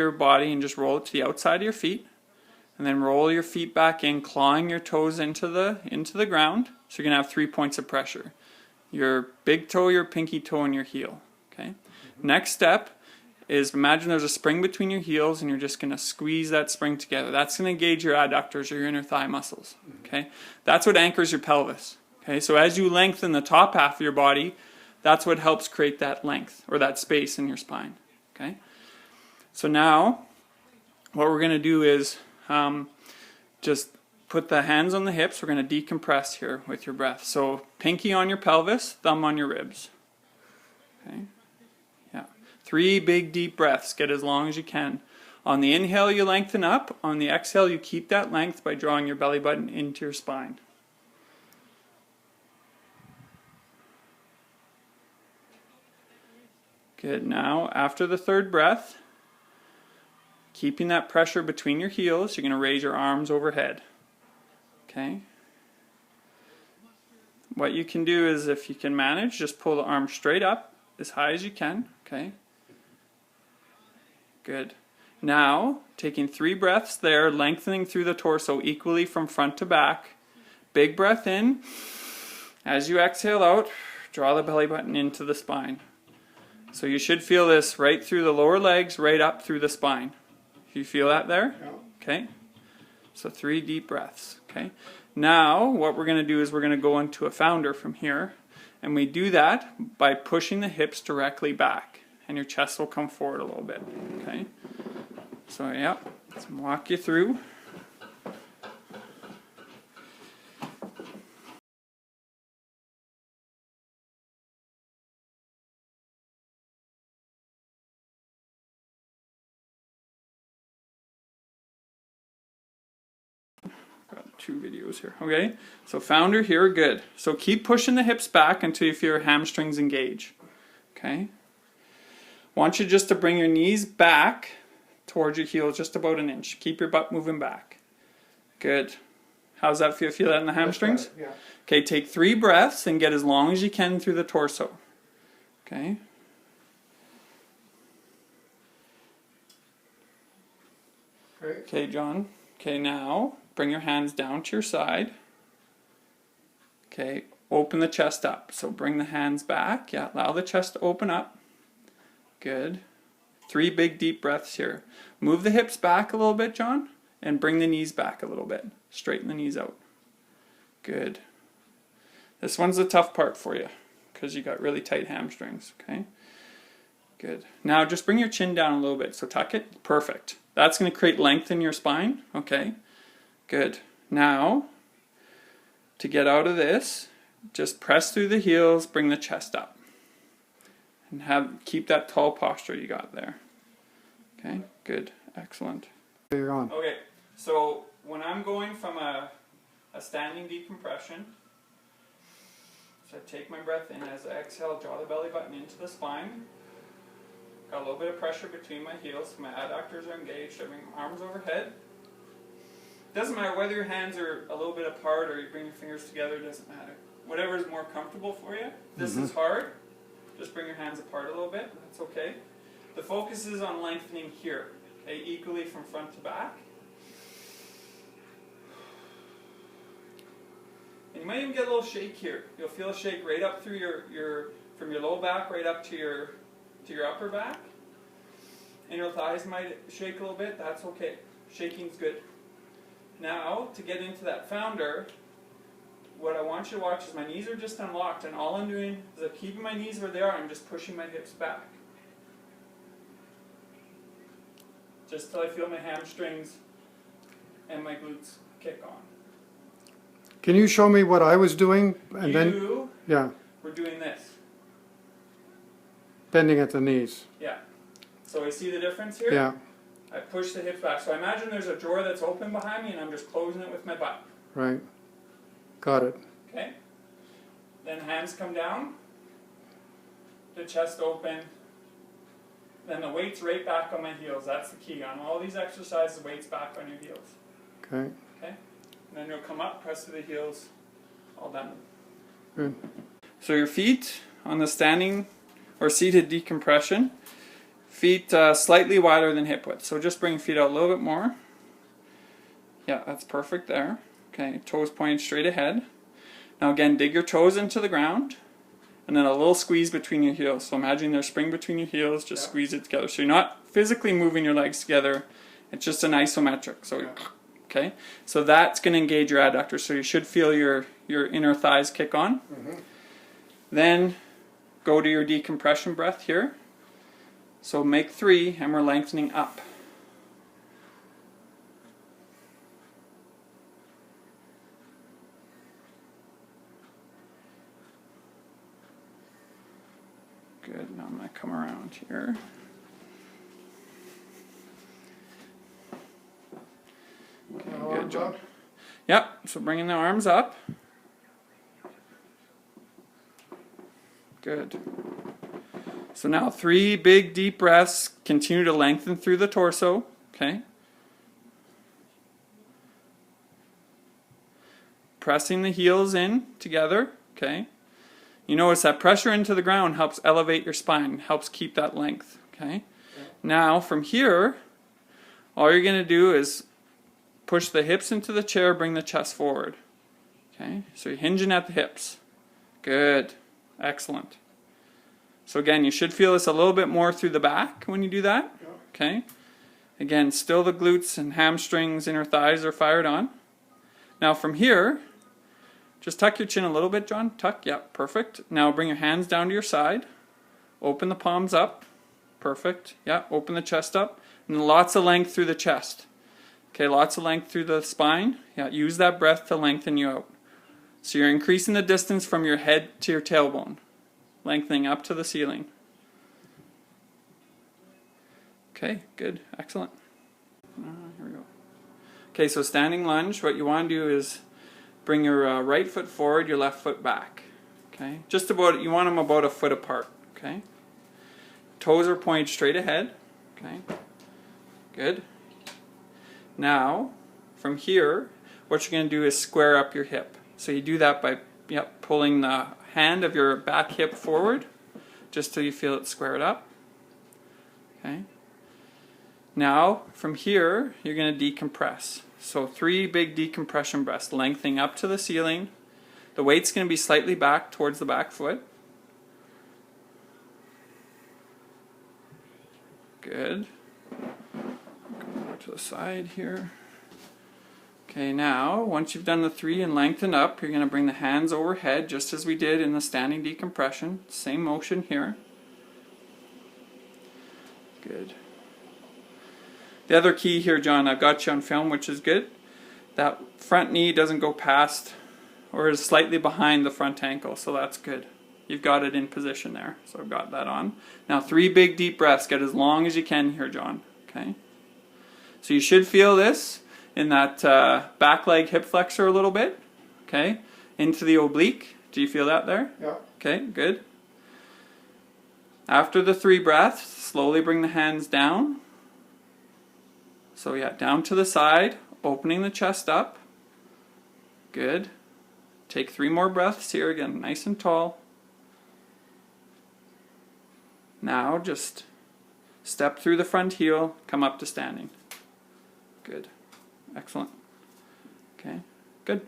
your body and just roll it to the outside of your feet. And then roll your feet back in, clawing your toes into the ground. So you're going to have 3 points of pressure. Your big toe, your pinky toe, and your heel. Okay. Next step is imagine there's a spring between your heels and you're just going to squeeze that spring together. That's going to engage your adductors or your inner thigh muscles. Okay. That's what anchors your pelvis. Okay. So as you lengthen the top half of your body, that's what helps create that length or that space in your spine. Okay. So now what we're going to do is just put the hands on the hips. We're going to decompress here with your breath. So pinky on your pelvis, thumb on your ribs. Okay. Yeah. 3 big deep breaths. Get as long as you can. On the inhale, you lengthen up. On the exhale, you keep that length by drawing your belly button into your spine. Good. Now, after the 3rd breath, keeping that pressure between your heels, you're going to raise your arms overhead. Okay? What you can do is, if you can manage, just pull the arms straight up as high as you can. Okay? Good. Now, taking 3 breaths there, lengthening through the torso equally from front to back. Big breath in. As you exhale out, draw the belly button into the spine. So you should feel this right through the lower legs, right up through the spine. You feel that there? Yeah. Okay. So 3 deep breaths. Okay. Now what we're going to do is we're going to go into a founder from here. And we do that by pushing the hips directly back. And your chest will come forward a little bit. Okay. So yeah, let's walk you through. Got 2 videos here. Okay, so founder here, good. So keep pushing the hips back until you feel your hamstrings engage. Okay. Want you just to bring your knees back towards your heels, just about 1 inch. Keep your butt moving back. Good. How's that feel? Feel that in the hamstrings? Yeah. Okay, take 3 breaths and get as long as you can through the torso. Okay. Okay, John. Okay, now bring your hands down to your side. Okay, open the chest up. So bring the hands back. Yeah, allow the chest to open up. Good. 3 big deep breaths here. Move the hips back a little bit, John, and bring the knees back a little bit. Straighten the knees out. Good. This one's the tough part for you because you got really tight hamstrings, okay? Good. Now just bring your chin down a little bit. So tuck it. Perfect. That's going to create length in your spine. Okay. Good. Now, to get out of this, just press through the heels, bring the chest up. And keep that tall posture you got there. Okay. Good. Excellent. You're on. Okay. So when I'm going from a standing decompression, so I take my breath in. As I exhale, draw the belly button into the spine. Got a little bit of pressure between my heels. My adductors are engaged. I bring my arms overhead. Doesn't matter whether your hands are a little bit apart or you bring your fingers together. Doesn't matter. Whatever is more comfortable for you. This is hard. Just bring your hands apart a little bit. That's okay. The focus is on lengthening here. Okay, equally from front to back. And you might even get a little shake here. You'll feel a shake right up through from your low back right up to your upper back. And your thighs might shake a little bit. That's okay. Shaking's good. Now, to get into that founder, what I want you to watch is my knees are just unlocked, and all I'm doing is I'm keeping my knees where they are. I'm just pushing my hips back. Just till I feel my hamstrings and my glutes kick on. Can you show me what I was doing? And We're doing this. Bending at the knees. Yeah. So I see the difference here? Yeah. I push the hips back. So I imagine there's a drawer that's open behind me and I'm just closing it with my butt. Right. Got it. Okay. Then hands come down. The chest open. Then the weight's right back on my heels. That's the key. On all these exercises, the weight's back on your heels. Okay. Okay. And then you'll come up, press to the heels. All done. Good. So your feet on the standing or seated decompression, Feet slightly wider than hip width. So just bring your feet out a little bit more. Yeah, that's perfect there. Okay, toes pointed straight ahead. Now again, dig your toes into the ground, and then a little squeeze between your heels. So imagine there's spring between your heels, just squeeze it together. So you're not physically moving your legs together, it's just an isometric. So, okay, so that's going to engage your adductors, so you should feel your inner thighs kick on. Then go to your decompression breath here. So make 3, and we're lengthening up. Good, now I'm going to come around here. Okay, good job. Yep, so bringing the arms up. Good. So now 3 big deep breaths, continue to lengthen through the torso, okay? Pressing the heels in together, okay? You notice that pressure into the ground helps elevate your spine, helps keep that length, okay? Now from here, all you're going to do is push the hips into the chair, bring the chest forward, okay? So you're hinging at the hips. Good, excellent. So again, you should feel this a little bit more through the back when you do that. Okay. Again, still the glutes and hamstrings, inner thighs are fired on. Now from here, just tuck your chin a little bit, John. Tuck, yeah, perfect. Now bring your hands down to your side. Open the palms up. Perfect. Yeah, open the chest up. And lots of length through the chest. Okay, lots of length through the spine. Yeah, use that breath to lengthen you out. So you're increasing the distance from your head to your tailbone. Lengthening up to the ceiling. Okay, good, excellent. Here we go. Okay, so standing lunge, what you want to do is bring your right foot forward, your left foot back. Okay, just about, you want them about a foot apart. Okay, toes are pointed straight ahead. Okay, good. Now, from here, what you're going to do is square up your hip. So you do that by pulling the hand of your back hip forward, just till you feel it squared up. Okay. Now, from here, you're going to decompress. So 3 big decompression breaths, lengthening up to the ceiling. The weight's going to be slightly back towards the back foot. Good. Go over to the side here. Okay, now, once you've done the 3 and lengthened up, you're going to bring the hands overhead, just as we did in the standing decompression. Same motion here. Good. The other key here, John, I've got you on film, which is good. That front knee doesn't go past or is slightly behind the front ankle, so that's good. You've got it in position there, so I've got that on. Now 3 big deep breaths. Get as long as you can here, John. Okay. So you should feel this in that back leg hip flexor a little bit, okay, into the oblique. Do you feel that there? Yeah. Okay, good. After the 3 breaths, slowly bring the hands down. So yeah, down to the side, opening the chest up. Good. Take 3 more breaths here, again, nice and tall. Now just step through the front heel, come up to standing. Good. Excellent. Okay, good.